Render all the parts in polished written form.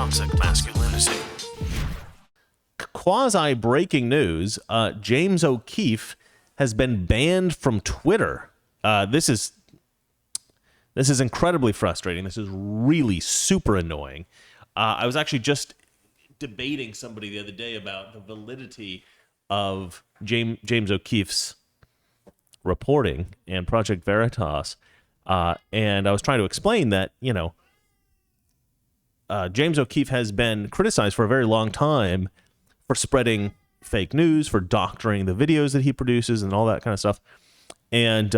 toxic masculinity. Quasi-breaking news, James O'Keefe has been banned from Twitter. This is incredibly frustrating. This is really super annoying. I was actually just debating somebody the other day about the validity of James O'Keefe's reporting and Project Veritas, and I was trying to explain that, James O'Keefe has been criticized for a very long time for spreading fake news, for doctoring the videos that he produces and all that kind of stuff. And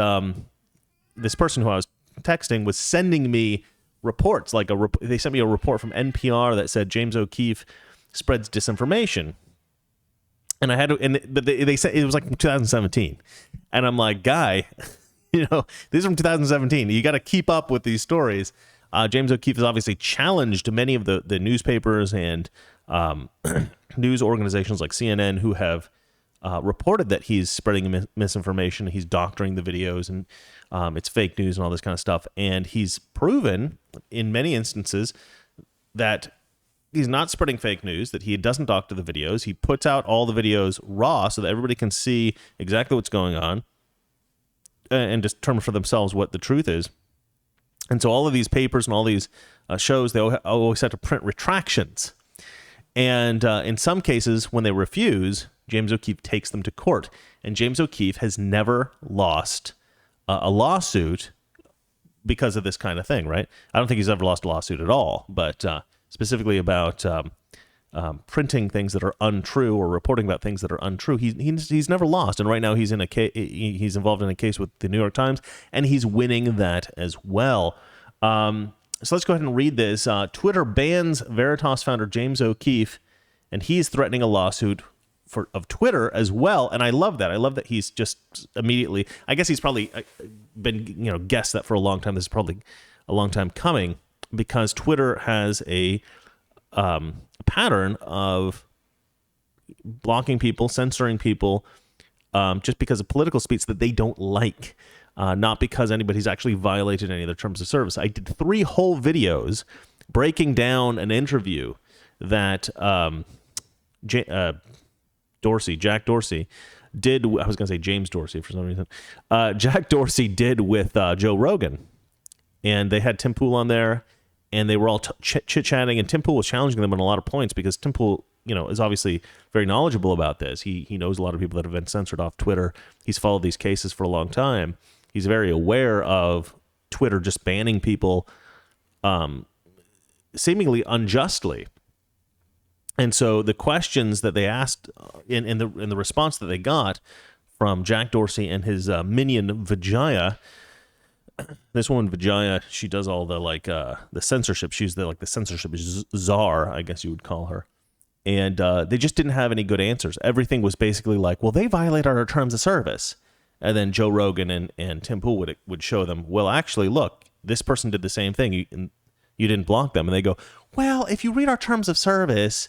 this person who I was texting was sending me reports, they sent me a report from NPR that said James O'Keefe spreads disinformation. And I had to, but they said it was like 2017. And I'm like, guy, these are from 2017. You got to keep up with these stories. James O'Keefe has obviously challenged many of the newspapers and news organizations like CNN who have reported that he's spreading misinformation, he's doctoring the videos, and it's fake news and all this kind of stuff. And he's proven in many instances that he's not spreading fake news, that he doesn't doctor the videos. He puts out all the videos raw so that everybody can see exactly what's going on and determine for themselves what the truth is. And so all of these papers and all these shows, they always have to print retractions. And in some cases, when they refuse, James O'Keefe takes them to court. And James O'Keefe has never lost a lawsuit because of this kind of thing, right? I don't think he's ever lost a lawsuit at all, but specifically about printing things that are untrue or reporting about things that are untrue, he's never lost. And right now he's he's involved in a case with the New York Times, and he's winning that as well. So let's go ahead and read this. Twitter bans Veritas founder James O'Keefe, and he's threatening a lawsuit of Twitter as well. And I love that. I love that he's just immediately, I guess he's probably been, guessed that for a long time. This is probably a long time coming, because Twitter has a pattern of blocking people, censoring people, just because of political speech that they don't like. Not because anybody's actually violated any of their terms of service. I did 3 whole videos breaking down an interview that Jack Dorsey did. I was going to say James Dorsey for some reason. Jack Dorsey did with Joe Rogan. And they had Tim Pool on there, and they were all chit-chatting, and Tim Pool was challenging them on a lot of points because Tim Pool, is obviously very knowledgeable about this. He knows a lot of people that have been censored off Twitter. He's followed these cases for a long time. He's very aware of Twitter just banning people seemingly unjustly. And so the questions that they asked in the response that they got from Jack Dorsey and his minion Vijaya, this woman Vijaya, she does all the the censorship. She's the censorship czar, I guess you would call her. And they just didn't have any good answers. Everything was basically like, well, they violate our terms of service. And then Joe Rogan and Tim Pool would show them, well, actually, look, this person did the same thing. You didn't block them. And they go, well, if you read our terms of service,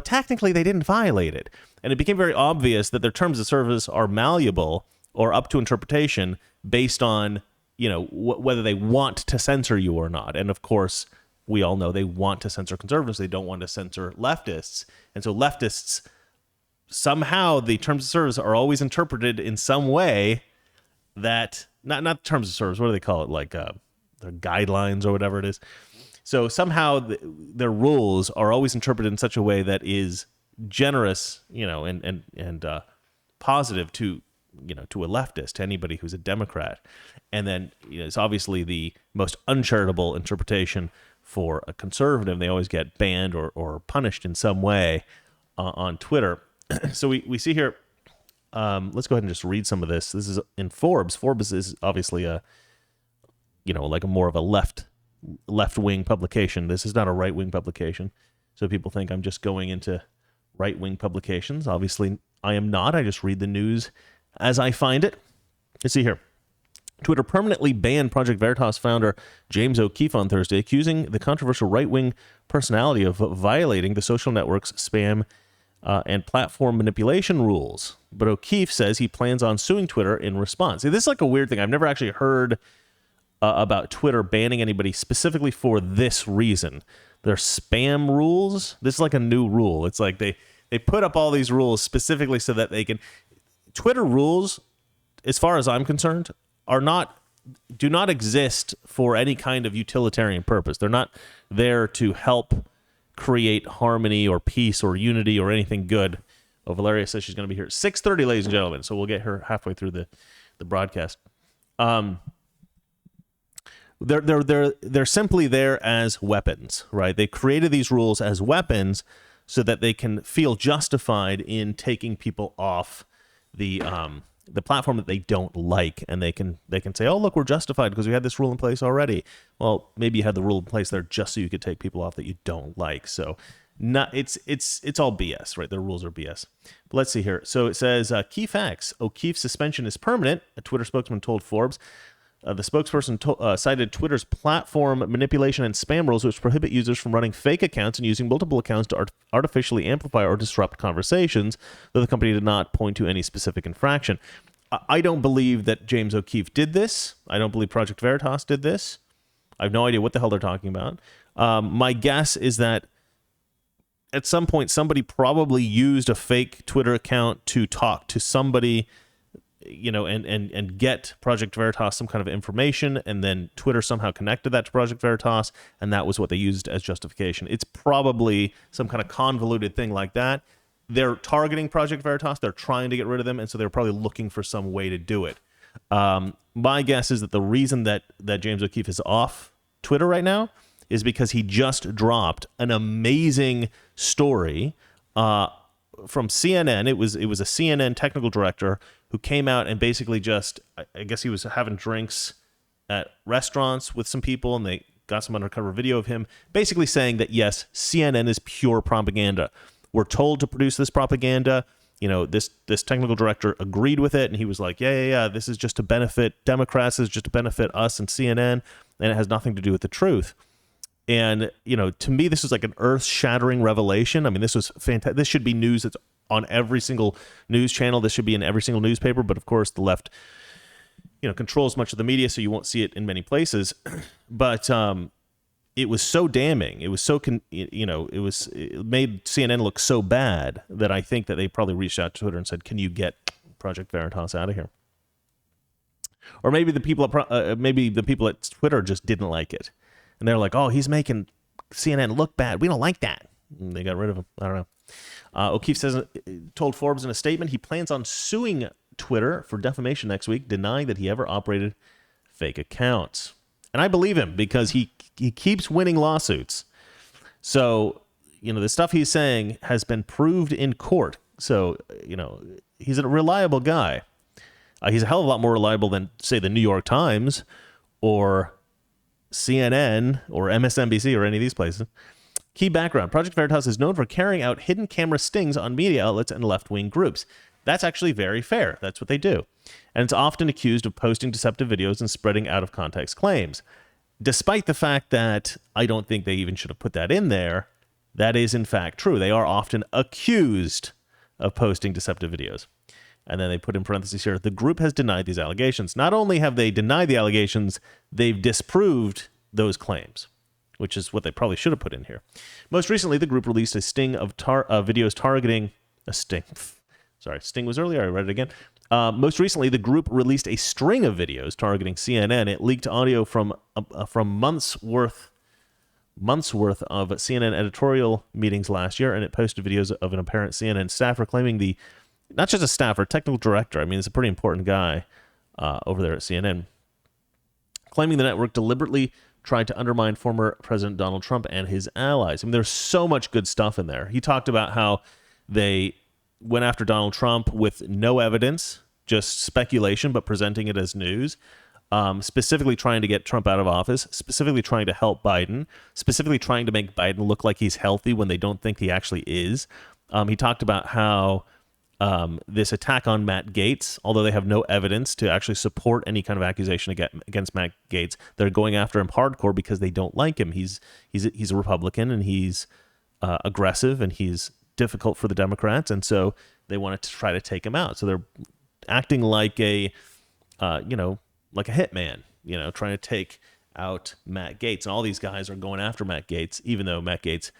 technically they didn't violate it. And it became very obvious that their terms of service are malleable or up to interpretation based on, whether they want to censor you or not. And of course, we all know they want to censor conservatives. They don't want to censor leftists. And so leftists, somehow the terms of service are always interpreted in some way that, not terms of service, what do they call it? Their guidelines or whatever it is. So somehow their rules are always interpreted in such a way that is generous, and positive to a leftist, to anybody who's a Democrat. And then it's obviously the most uncharitable interpretation for a conservative. They always get banned or punished in some way on Twitter. So we see here, let's go ahead and just read some of this. This is in Forbes. Forbes is obviously a more of a left-wing publication. This is not a right-wing publication. So people think I'm just going into right-wing publications. Obviously, I am not. I just read the news as I find it. Let's see here. Twitter permanently banned Project Veritas founder James O'Keefe on Thursday, accusing the controversial right-wing personality of violating the social network's spam and platform manipulation rules. But O'Keefe says he plans on suing Twitter in response. See, this is a weird thing. I've never actually heard about Twitter banning anybody specifically for this reason. their spam rules. This is like a new rule. It's like they put up all these rules specifically so that they can. Twitter rules, as far as I'm concerned, do not exist for any kind of utilitarian purpose. They're not there to help create harmony or peace or unity or anything good. Oh, Valeria says she's going to be here at 6:30, ladies and gentlemen. So we'll get her halfway through the broadcast. They're simply there as weapons, right? They created these rules as weapons so that they can feel justified in taking people off the platform that they don't like, and they can say, oh, look, we're justified because we had this rule in place already. Well, maybe you had the rule in place there just so you could take people off that you don't like. So it's all BS, right? Their rules are BS. But let's see here. So it says, key facts: O'Keefe's suspension is permanent, a Twitter spokesman told Forbes. The spokesperson cited Twitter's platform manipulation and spam rules, which prohibit users from running fake accounts and using multiple accounts to artificially amplify or disrupt conversations, though the company did not point to any specific infraction. I don't believe that James O'Keefe did this. I don't believe Project Veritas did this. I have no idea what the hell they're talking about. My guess is that at some point somebody probably used a fake Twitter account to talk to somebody, and get Project Veritas some kind of information, and then Twitter somehow connected that to Project Veritas, and that was what they used as justification. It's probably some kind of convoluted thing like that. They're targeting Project Veritas. They're trying to get rid of them, and so they're probably looking for some way to do it. My guess is that the reason that James O'Keefe is off Twitter right now is because he just dropped an amazing story from CNN. It was a CNN technical director who came out and basically just, I guess he was having drinks at restaurants with some people, and they got some undercover video of him basically saying that, yes, CNN is pure propaganda. We're told to produce this propaganda. This technical director agreed with it, and he was like, yeah, this is just to benefit Democrats, this is just to benefit us and CNN, and it has nothing to do with the truth. And, to me, this is like an earth-shattering revelation. I mean, this was fantastic. This should be news that's on every single news channel. This should be in every single newspaper. But, of course, the left, controls much of the media, so you won't see it in many places. But it was so damning. It was so, it made CNN look so bad that I think that they probably reached out to Twitter and said, can you get Project Veritas out of here? Or maybe the people at Twitter just didn't like it. And they're like, oh, he's making CNN look bad. We don't like that. And they got rid of him. I don't know. O'Keefe told Forbes in a statement he plans on suing Twitter for defamation next week, denying that he ever operated fake accounts. And I believe him because he keeps winning lawsuits. So, the stuff he's saying has been proved in court. So, he's a reliable guy. He's a hell of a lot more reliable than, say, the New York Times or CNN or MSNBC or any of these places. Key background: Project Veritas is known for carrying out hidden camera stings on media outlets and left-wing groups. That's actually very fair. That's what they do. And it's often accused of posting deceptive videos and spreading out-of-context claims. Despite the fact that I don't think they even should have put that in there, that is in fact true. They are often accused of posting deceptive videos. And then they put in parentheses here, the group has denied these allegations. Not only have they denied the allegations, they've disproved those claims, which is what they probably should have put in here. Most recently, the group released a sting of videos targeting... A sting. Sorry, sting was earlier. I read it again. Most recently, the group released a string of videos targeting CNN. It leaked audio from months worth of CNN editorial meetings last year, and it posted videos of an apparent CNN staffer claiming not just a staffer, technical director. I mean, it's a pretty important guy over there at CNN, claiming the network deliberately tried to undermine former President Donald Trump and his allies. I mean, there's so much good stuff in there. He talked about how they went after Donald Trump with no evidence, just speculation, but presenting it as news, specifically trying to get Trump out of office, specifically trying to help Biden, specifically trying to make Biden look like he's healthy when they don't think he actually is. He talked about how this attack on Matt Gaetz, although they have no evidence to actually support any kind of accusation against Matt Gaetz, they're going after him hardcore because they don't like him. He's a Republican, and he's aggressive, and he's difficult for the Democrats, and so they wanted to try to take him out. So they're acting like a hitman, trying to take out Matt Gaetz. And all these guys are going after Matt Gaetz, even though Matt Gaetz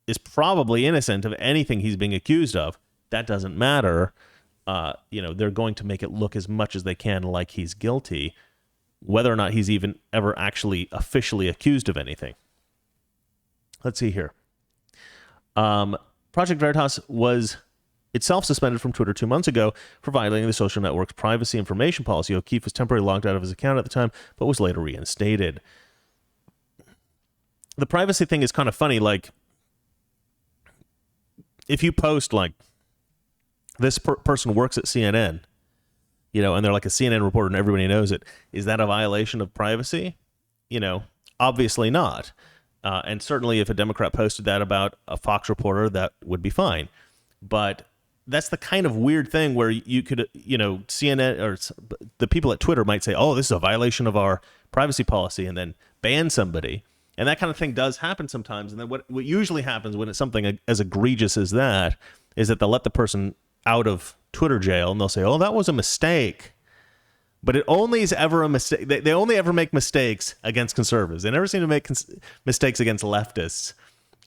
is probably innocent of anything he's being accused of. That doesn't matter. They're going to make it look as much as they can like he's guilty, whether or not he's even ever actually officially accused of anything. Let's see here. Project Veritas was itself suspended from Twitter 2 months ago for violating the social network's privacy information policy. OKeefe was temporarily logged out of his account at the time, but was later reinstated. The privacy thing is kind of funny. Like, if you post, like, this person works at CNN, and they're like a CNN reporter and everybody knows it, is that a violation of privacy? Obviously not. And certainly if a Democrat posted that about a Fox reporter, that would be fine. But that's the kind of weird thing where you could, CNN or the people at Twitter might say, oh, this is a violation of our privacy policy, and then ban somebody. And that kind of thing does happen sometimes. And then what usually happens when it's something as egregious as that is that they'll let the person out of Twitter jail and they'll say, oh, that was a mistake. But it only is ever a mistake. They only ever make mistakes against conservatives. They never seem to make mistakes against leftists.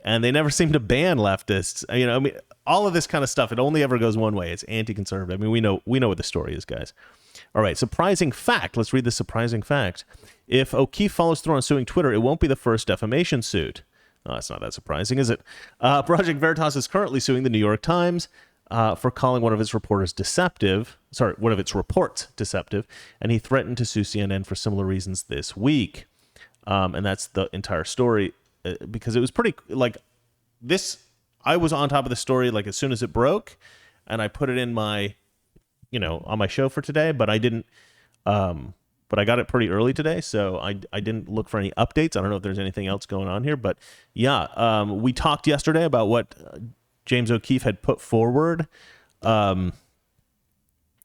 And they never seem to ban leftists. All of this kind of stuff, it only ever goes one way. It's anti-conservative. We know what the story is, guys. All right, surprising fact. Let's read the surprising fact. If OKeefe follows through on suing Twitter, it won't be the first defamation suit. Oh, that's not that surprising, is it? Project Veritas is currently suing the New York Times for calling one of its reports deceptive, and he threatened to sue CNN for similar reasons this week. And that's the entire story, because it was pretty, like, this, I was on top of the story, like, as soon as it broke, and I put it in my, on my show for today, but I didn't, but I got it pretty early today, so I didn't look for any updates. I don't know if there's anything else going on here, but yeah, we talked yesterday about what James OKeefe had put forward with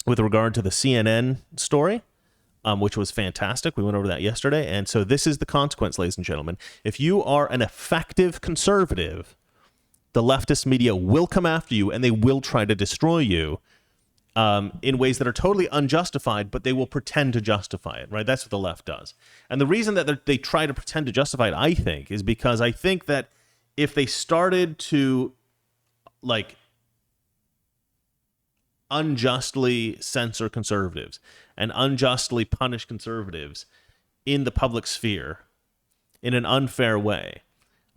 regard to the CNN story, which was fantastic. We went over that yesterday. And so this is the consequence, ladies and gentlemen. If you are an effective conservative, the leftist media will come after you and they will try to destroy you in ways that are totally unjustified, but they will pretend to justify it, right? That's what the left does. And the reason that they try to pretend to justify it, I think, is because I think that if they started to, like, unjustly censor conservatives and unjustly punish conservatives in the public sphere in an unfair way,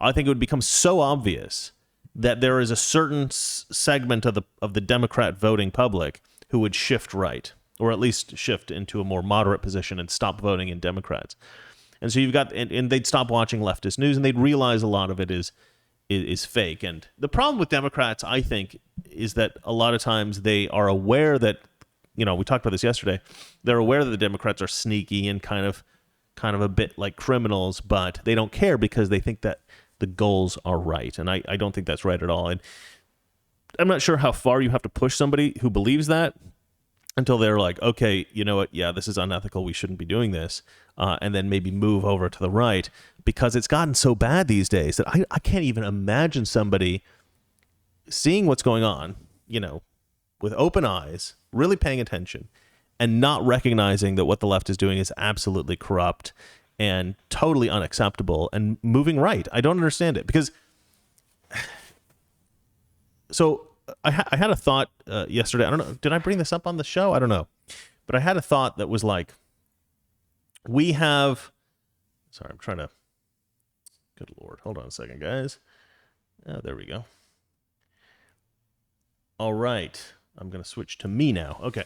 I think it would become so obvious that there is a certain segment of the Democrat voting public who would shift right, or at least shift into a more moderate position and stop voting in Democrats. And so you've got, and they'd stop watching leftist news, and they'd realize a lot of it is fake. And the problem with Democrats, I think, is that a lot of times they are aware that, we talked about this yesterday, they're aware that the Democrats are sneaky and kind of a bit like criminals, but they don't care because they think that the goals are right. And I don't think that's right at all. And I'm not sure how far you have to push somebody who believes that until they're like, okay, you know what? Yeah, this is unethical. We shouldn't be doing this. And then maybe move over to the right, because it's gotten so bad these days that I can't even imagine somebody seeing what's going on, with open eyes, really paying attention, and not recognizing that what the left is doing is absolutely corrupt and totally unacceptable and moving right. I don't understand it, because so I had a thought yesterday. I don't know. Did I bring this up on the show? I don't know. But I had a thought that was like, we have, sorry, I'm trying to, good Lord. Hold on a second, guys. Oh, there we go. All right. I'm going to switch to me now. Okay.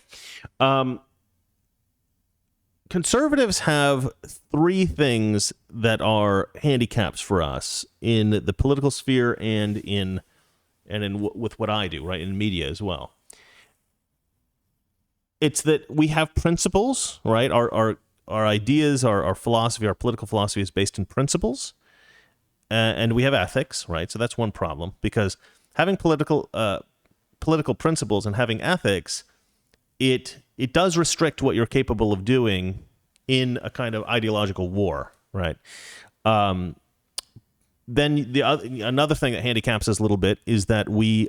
Conservatives have three things that are handicaps for us in the political sphere and with what I do, right, in media as well. It's that we have principles, right? Our ideas, our philosophy, our political philosophy is based in principles, and we have ethics, right? So that's one problem, because having political principles and having ethics, it does restrict what you're capable of doing in a kind of ideological war, right? Then another thing that handicaps us a little bit is that we're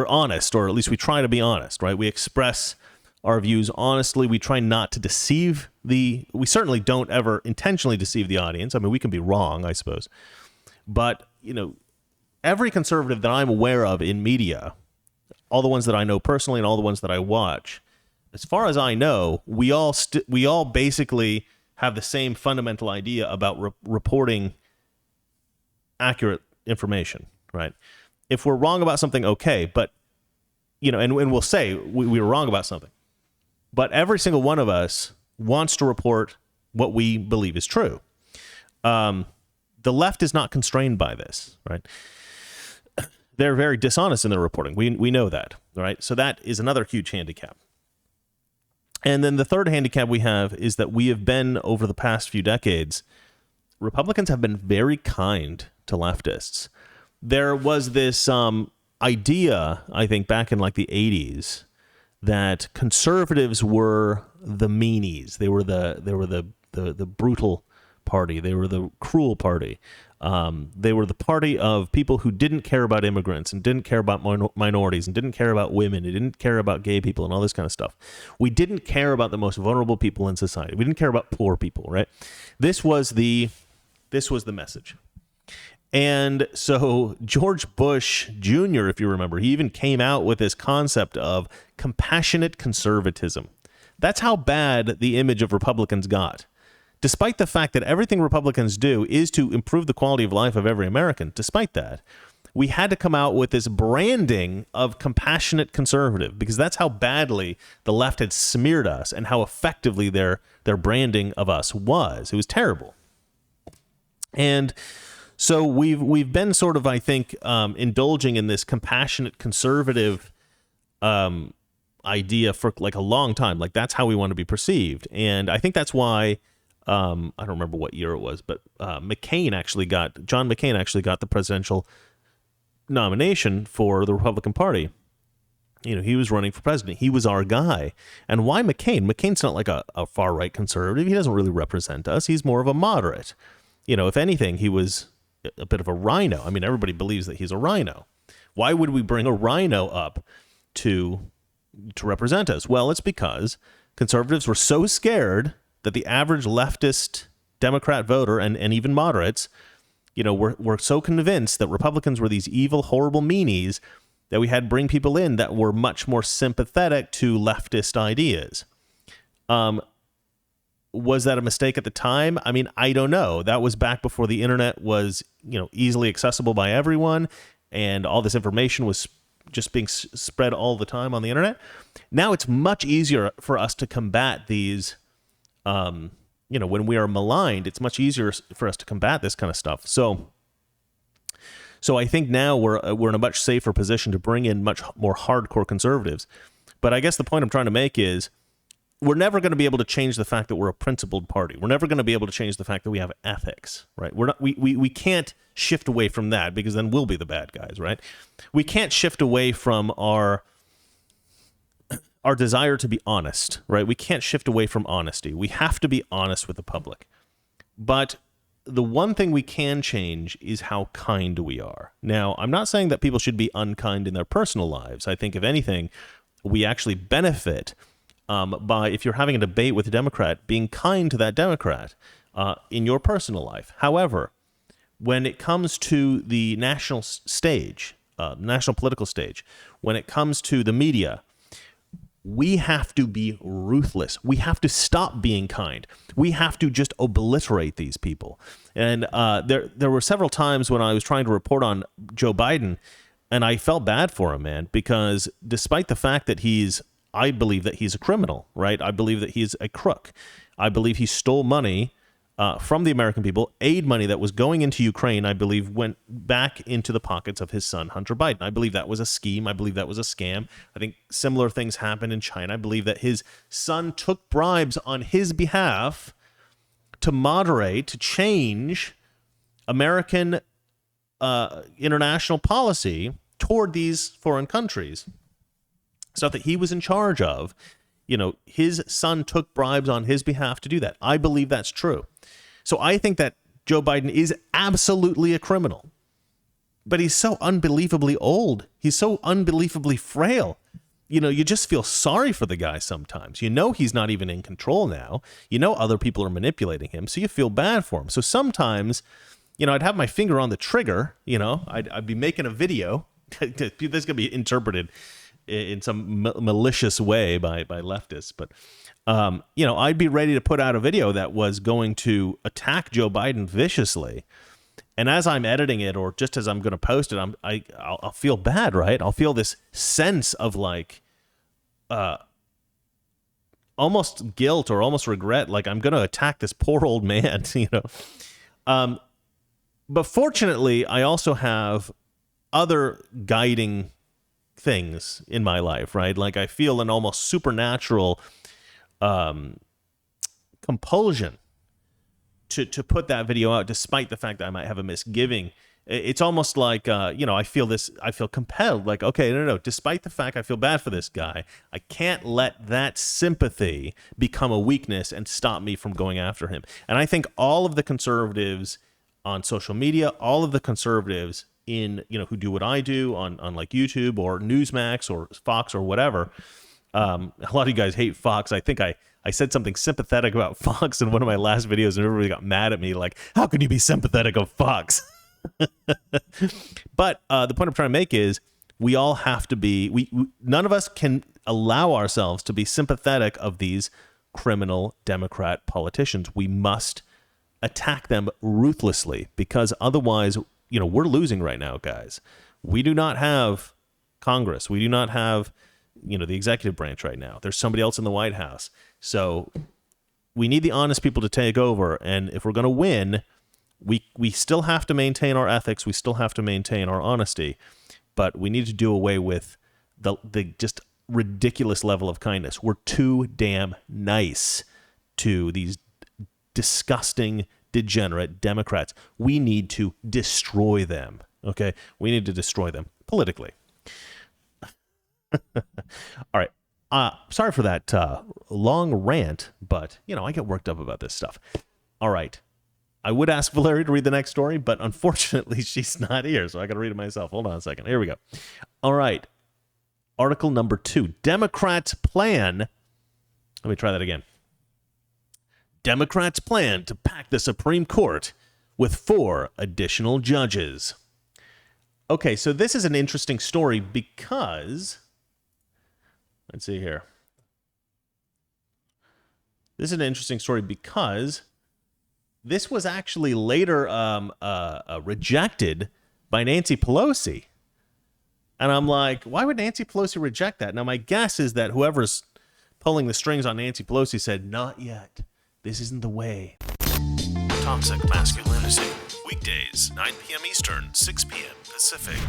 honest, or at least we try to be honest, right? We express our views honestly. We try not to deceive we certainly don't ever intentionally deceive the audience. I mean, we can be wrong, I suppose. But, every conservative that I'm aware of in media, all the ones that I know personally and all the ones that I watch, as far as I know, we all basically have the same fundamental idea about reporting accurate information, right? If we're wrong about something, okay, but, and we'll say we were wrong about something. But every single one of us wants to report what we believe is true. The left is not constrained by this, right? They're very dishonest in their reporting. We know that, right? So that is another huge handicap. And then the third handicap we have is that we have been, over the past few decades, Republicans have been very kind to leftists. There was this idea, I think, back in like the 80s, that conservatives were the meanies. They were the brutal party. They were the cruel party. They were the party of people who didn't care about immigrants and didn't care about minorities and didn't care about women and didn't care about gay people and all this kind of stuff. We didn't care about the most vulnerable people in society. We didn't care about poor people, right? This was the message. And so George Bush Jr., if you remember, he even came out with this concept of compassionate conservatism. That's how bad the image of Republicans got. Despite the fact that everything Republicans do is to improve the quality of life of every American, despite that, we had to come out with this branding of compassionate conservative, because that's how badly the left had smeared us and how effectively their branding of us was. It was terrible. And so we've been sort of, I think, indulging in this compassionate conservative idea for like a long time. Like, that's how we want to be perceived. And I think that's why, I don't remember what year it was, but John McCain actually got the presidential nomination for the Republican Party. He was running for president. He was our guy. And why McCain? McCain's not like a far-right conservative. He doesn't really represent us. He's more of a moderate. If anything, he was a bit of a rhino. I mean, everybody believes that he's a rhino. Why would we bring a rhino up to represent us? Well, it's because conservatives were so scared that the average leftist Democrat voter and even moderates, were so convinced that Republicans were these evil, horrible meanies that we had to bring people in that were much more sympathetic to leftist ideas. Was that a mistake at the time? I mean, I don't know. That was back before the internet was, easily accessible by everyone, and all this information was just being spread all the time on the internet. Now it's much easier for us to combat these, when we are maligned, it's much easier for us to combat this kind of stuff. So I think now we're in a much safer position to bring in much more hardcore conservatives. But I guess the point I'm trying to make is, we're never going to be able to change the fact that we're a principled party. We're never going to be able to change the fact that we have ethics, right? We can't shift away from that, because then we'll be the bad guys, right? We can't shift away from our desire to be honest, right? We can't shift away from honesty. We have to be honest with the public. But the one thing we can change is how kind we are. Now, I'm not saying that people should be unkind in their personal lives. I think, if anything, we actually benefit by, if you're having a debate with a Democrat, being kind to that Democrat in your personal life. However, when it comes to the national stage, national political stage, when it comes to the media, we have to be ruthless. We have to stop being kind. We have to just obliterate these people. And there were several times when I was trying to report on Joe Biden, and I felt bad for him, man, because despite the fact that I believe that he's a criminal, right? I believe that he's a crook. I believe he stole money from the American people. Aid money that was going into Ukraine, I believe, went back into the pockets of his son, Hunter Biden. I believe that was a scheme. I believe that was a scam. I think similar things happened in China. I believe that his son took bribes on his behalf to moderate, to change American international policy toward these foreign countries. Stuff that he was in charge of. His son took bribes on his behalf to do that. I believe that's true. So I think that Joe Biden is absolutely a criminal. But he's so unbelievably old. He's so unbelievably frail. you just feel sorry for the guy sometimes. You know he's not even in control now. You know other people are manipulating him, so you feel bad for him. So sometimes, I'd have my finger on the trigger. I'd be making a video. This could be interpreted in some malicious way by leftists, but I'd be ready to put out a video that was going to attack Joe Biden viciously. And as I'm editing it, or just as I'm going to post it, I'll feel bad, right? I'll feel this sense of like, almost guilt or almost regret, like I'm going to attack this poor old man, But fortunately, I also have other guiding things in my life, right? Like I feel an almost supernatural compulsion to put that video out, despite the fact that I might have a misgiving. It's almost like, I feel compelled, like, okay, no, despite the fact I feel bad for this guy, I can't let that sympathy become a weakness and stop me from going after him. And I think all of the conservatives on social media, all of the conservatives in, who do what I do on like YouTube or Newsmax or Fox or whatever, a lot of you guys hate Fox. I think I said something sympathetic about Fox in one of my last videos, and everybody got mad at me, like, how can you be sympathetic of Fox? But the point I'm trying to make is we all have to be, none of us can allow ourselves to be sympathetic of these criminal Democrat politicians. We must attack them ruthlessly, because otherwise, we're losing right now, guys. We do not have Congress. We do not have, the executive branch right now. There's somebody else in the White House. So we need the honest people to take over. And if we're going to win, we still have to maintain our ethics. We still have to maintain our honesty. But we need to do away with the just ridiculous level of kindness. We're too damn nice to these disgusting, degenerate Democrats. We need to destroy them. Okay? We need to destroy them politically. All right. Sorry for that long rant, but, I get worked up about this stuff. All right. I would ask Valerie to read the next story, but unfortunately she's not here, so I got to read it myself. Hold on a second. Here we go. All right. Article number 2. Democrats plan. Let me try that again. Democrats plan to pack the Supreme Court with 4 additional judges. Okay, so this is an interesting story because... Let's see here. This is an interesting story because this was actually later rejected by Nancy Pelosi. And I'm like, why would Nancy Pelosi reject that? Now, my guess is that whoever's pulling the strings on Nancy Pelosi said, not yet. This isn't the way. Toxic Masculinity. Weekdays, 9 p.m. Eastern, 6 p.m. Pacific.